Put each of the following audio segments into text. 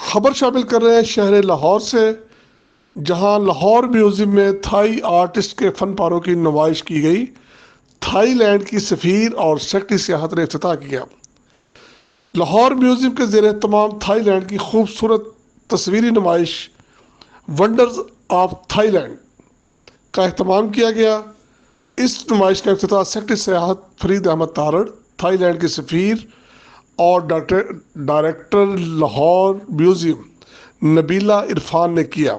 خبر شامل کر رہے ہیں شہر لاہور سے، جہاں لاہور میوزیم میں تھائی آرٹسٹ کے فن پاروں کی نمائش کی گئی۔ تھائی لینڈ کی سفیر اور سیکرٹری سیاحت نے افتتاح کیا۔ لاہور میوزیم کے زیر اہتمام تھائی لینڈ کی خوبصورت تصویری نمائش ونڈرز آف تھائی لینڈ کا اہتمام کیا گیا۔ اس نمائش کا افتتاح سیکرٹری سیاحت فرید احمد تارڑ، تھائی لینڈ کے سفیر اور ڈائریکٹر لاہور میوزیم نبیلہ عرفان نے کیا۔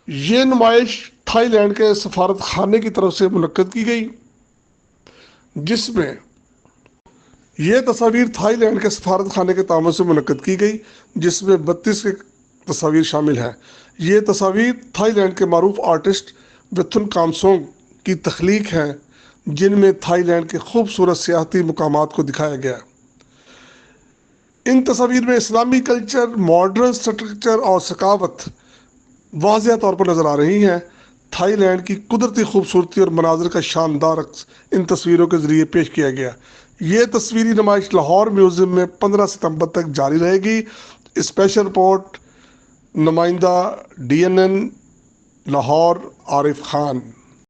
یہ نمائش تھائی لینڈ کے سفارت خانے کی طرف سے منعقد کی گئی، جس میں یہ تصاویر تھائی لینڈ کے سفارت خانے کے تعاون سے منعقد کی گئی، جس میں 32 کی تصاویر شامل ہیں۔ یہ تصاویر تھائی لینڈ کے معروف آرٹسٹ وتھن کامسونگ کی تخلیق ہیں، جن میں تھائی لینڈ کے خوبصورت سیاحتی مقامات کو دکھایا گیا۔ ان تصاویر میں اسلامی کلچر، ماڈرن اسٹرکچر اور ثقافت واضح طور پر نظر آ رہی ہیں۔ تھائی لینڈ کی قدرتی خوبصورتی اور مناظر کا شاندار عکس ان تصویروں کے ذریعے پیش کیا گیا۔ یہ تصویری نمائش لاہور میوزیم میں 15 ستمبر تک جاری رہے گی۔ اسپیشل رپورٹ، نمائندہ DNN لاہور عارف خان۔